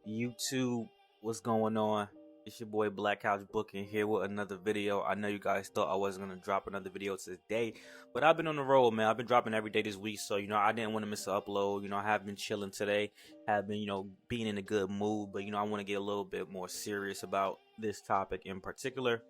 YouTube, what's going on? It's your boy Black Couch Booking here with another video. I know you guys thought I wasn't gonna drop another video today, but I've been on the road, man. I've been dropping every day this week, so I didn't want to miss an upload. I have been chilling today, have been being in a good mood, but I want to get a little bit more serious about this topic in particular.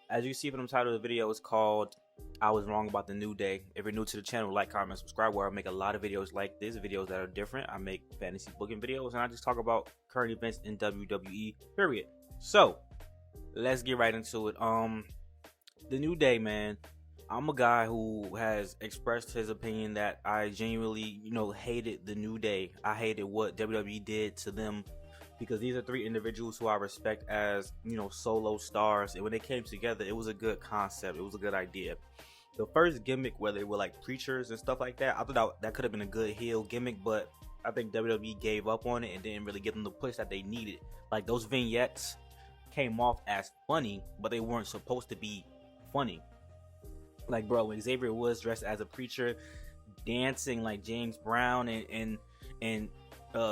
As you see from the title of the video, it's called I Was Wrong About the New Day. If you're new to the channel, like, comment, subscribe, where I make a lot of videos like this, videos that are different. I make fantasy booking videos, and I just talk about current events in WWE, period. So, let's get right into it. The New Day, man. I'm a guy who has expressed his opinion that I genuinely, hated the New Day. I hated what WWE did to them, because these are three individuals who I respect as, solo stars. And when they came together, it was a good concept. It was a good idea. The first gimmick, where they were like preachers and stuff like that, I thought that could have been a good heel gimmick, but I think WWE gave up on it and didn't really give them the push that they needed. Like, those vignettes came off as funny, but they weren't supposed to be funny. Like, bro, when Xavier Woods dressed as a preacher, dancing like James Brown, and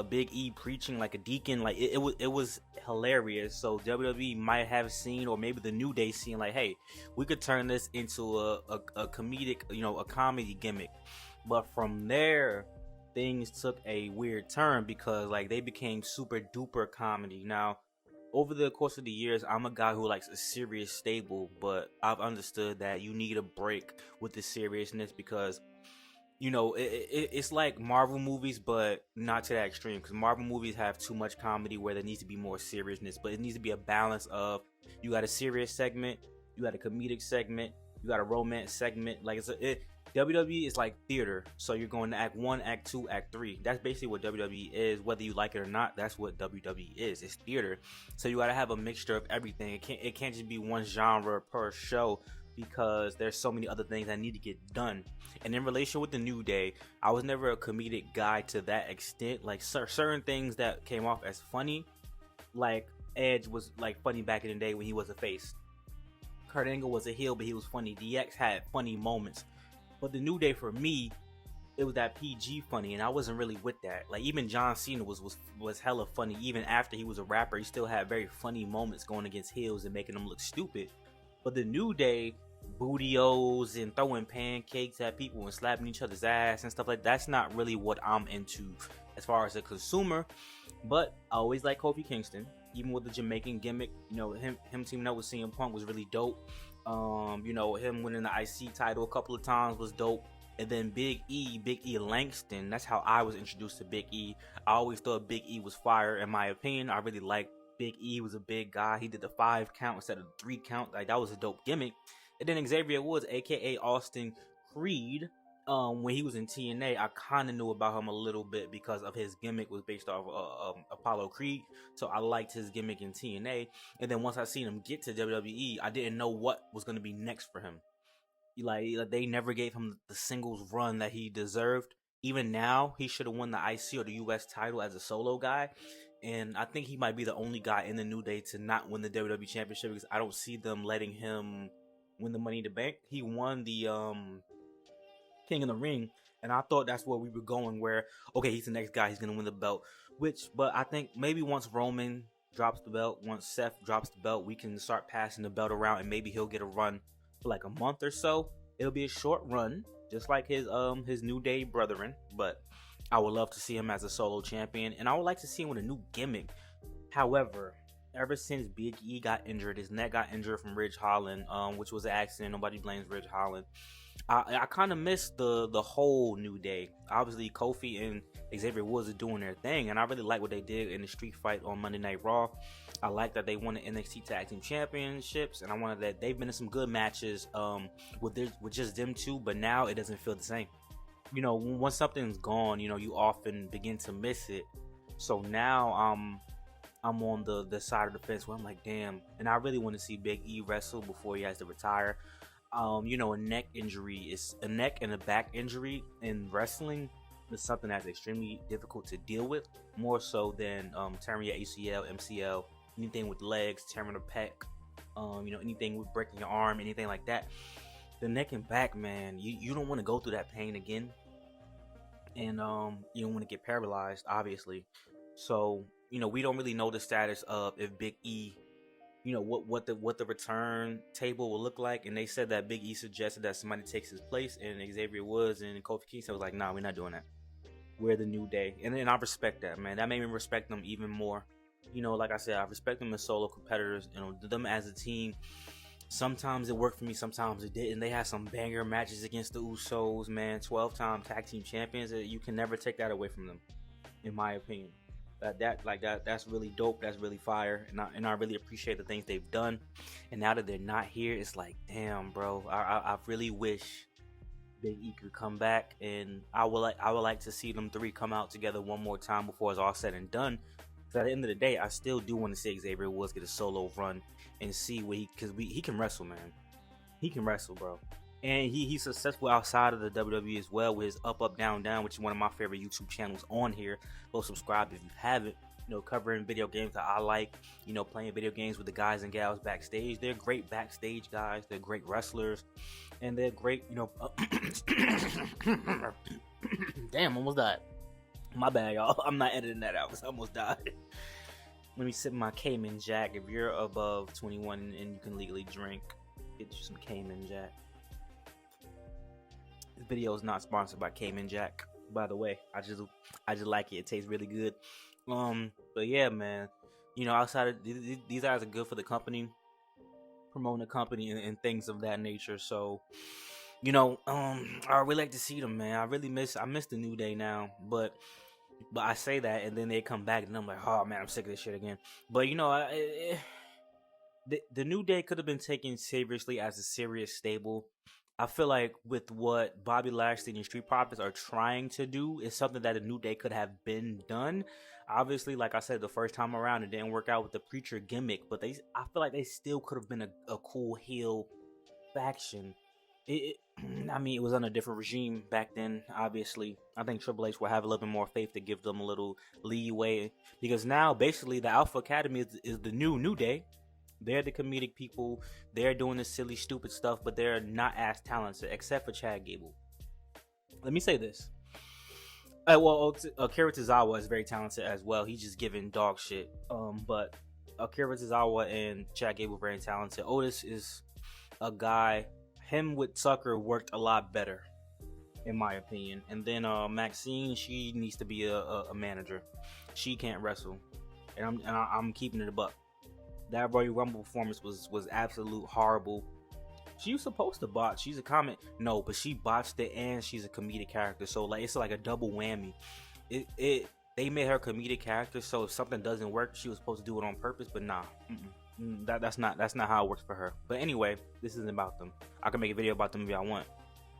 Big E preaching like a deacon, like it was hilarious. So WWE might have seen, or maybe the New Day seen, like, hey, we could turn this into a comedic, a comedy gimmick. But from there, things took a weird turn, because like they became super duper comedy. Now, over the course of the years, I'm a guy who likes a serious stable, but I've understood that you need a break with the seriousness, because it's like Marvel movies, but not to that extreme, because Marvel movies have too much comedy where there needs to be more seriousness. But it needs to be a balance of, you got a serious segment, you got a comedic segment, you got a romance segment. Like, WWE is like theater, so you're going to act 1, act 2, act 3. That's basically what WWE is. Whether you like it or not, that's what WWE is. It's theater. So you got to have a mixture of everything. It can't just be one genre per show, because there's so many other things that need to get done. And in relation with the New Day, I was never a comedic guy to that extent. Like, certain things that came off as funny, like Edge was like funny back in the day when he was a face. Kurt Angle was a heel, but he was funny. DX had funny moments. But the New Day, for me, it was that PG funny, and I wasn't really with that. Like, even John Cena was hella funny. Even after he was a rapper, he still had very funny moments going against heels and making them look stupid. But the New Day, bootios and throwing pancakes at people and slapping each other's ass and stuff like that, that's not really what I'm into as far as a consumer. But I always like Kofi Kingston, even with the Jamaican gimmick. Him teaming up with CM Punk was really dope. Him winning the IC title a couple of times was dope. And then Big E Langston, that's how I was introduced to Big E. I always thought Big E was fire. In my opinion, I really liked Big E. Was a big guy. He did the 5 count instead of the 3 count. Like, that was a dope gimmick. And then Xavier Woods, aka Austin Creed, when he was in TNA, I kind of knew about him a little bit, because of his gimmick was based off Apollo Creed. So I liked his gimmick in TNA. And then once I seen him get to WWE, I didn't know what was going to be next for him. Like, they never gave him the singles run that he deserved. Even now, he should have won the IC or the US title as a solo guy. And I think he might be the only guy in the New Day to not win the WWE Championship, because I don't see them letting him win the Money in the Bank. He won the King of the Ring, and I thought that's where we were going, where, okay, he's the next guy, he's going to win the belt. But I think maybe once Roman drops the belt, once Seth drops the belt, we can start passing the belt around, and maybe he'll get a run for like a month or so. It'll be a short run, just like his New Day brethren, but I would love to see him as a solo champion, and I would like to see him with a new gimmick. However, ever since Big E got injured, his neck got injured from Ridge Holland, which was an accident. Nobody blames Ridge Holland. I kind of missed the whole New Day. Obviously, Kofi and Xavier Woods are doing their thing, and I really like what they did in the street fight on Monday Night Raw. I like that they won the NXT Tag Team Championships, and I wanted that they've been in some good matches with just them two, but now it doesn't feel the same. Once something's gone, you often begin to miss it. So now I'm on the side of the fence where I'm like, damn. And I really want to see Big E wrestle before he has to retire. A neck and a back injury in wrestling is something that's extremely difficult to deal with, more so than tearing your ACL, MCL, anything with legs, tearing a pec, anything with breaking your arm, anything like that. The neck and back, man, you don't want to go through that pain again. And you don't want to get paralyzed, obviously. So we don't really know the status of if Big E, what the return table will look like. And they said that Big E suggested that somebody takes his place, and Xavier Woods and Kofi Kingston was like, nah, we're not doing that. We're the New Day. And I respect that, man. That made me respect them even more. Like I said, I respect them as solo competitors, them as a team. Sometimes it worked for me, sometimes it didn't. They had some banger matches against the Usos, man. 12-time tag team champions. You can never take that away from them, in my opinion. That's really dope. That's really fire, and I really appreciate the things they've done. And now that they're not here, it's like, damn, bro. I really wish Big E could come back, and I would like to see them three come out together one more time before it's all said and done. Because at the end of the day, I still do want to see Xavier Woods get a solo run and see what he can wrestle, man. He can wrestle, bro. And he's successful outside of the WWE as well with his Up Up Down Down, which is one of my favorite YouTube channels on here. Go subscribe if you haven't. Covering video games that I like. Playing video games with the guys and gals backstage. They're great backstage guys. They're great wrestlers, and they're great. Damn, almost died. My bad, y'all. I'm not editing that out. I almost died. Let me sip my Cayman Jack. If you're above 21 and you can legally drink, get you some Cayman Jack. This video is not sponsored by Cayman Jack, by the way. I just like it. It tastes really good. But yeah, man. Outside of these guys are good for the company, promoting the company and things of that nature. So, I really like to see them, man. I miss the New Day now, but I say that and then they come back and I'm like, oh man, I'm sick of this shit again. But the New Day could have been taken seriously as a serious stable. I feel like with what Bobby Lashley and Street Profits are trying to do is something that a New Day could have been done. Obviously, like I said, the first time around, it didn't work out with the Preacher gimmick, but I feel like they still could have been a cool heel faction. I mean, it was on a different regime back then, obviously. I think Triple H will have a little bit more faith to give them a little leeway, because now, basically, the Alpha Academy is the New Day. They're the comedic people. They're doing this silly, stupid stuff, but they're not as talented, except for Chad Gable. Let me say this. Akira Tozawa is very talented as well. He's just giving dog shit. But Akira Tozawa and Chad Gable are very talented. Otis is a guy. Him with Tucker worked a lot better, in my opinion. And then Maxine, she needs to be a manager. She can't wrestle, and I'm keeping it a buck. That Royal Rumble performance was absolute horrible. She was supposed to botch. She's a comment. No, but she botched it and she's a comedic character. So it's like a double whammy. They made her a comedic character, so if something doesn't work, she was supposed to do it on purpose, but nah. That's not how it works for her. But anyway, this isn't about them. I can make a video about them if I want.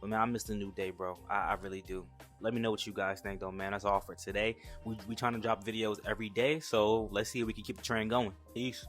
But man, I miss the New Day, bro. I really do. Let me know what you guys think though, man. That's all for today. We trying to drop videos every day, so let's see if we can keep the train going. Peace.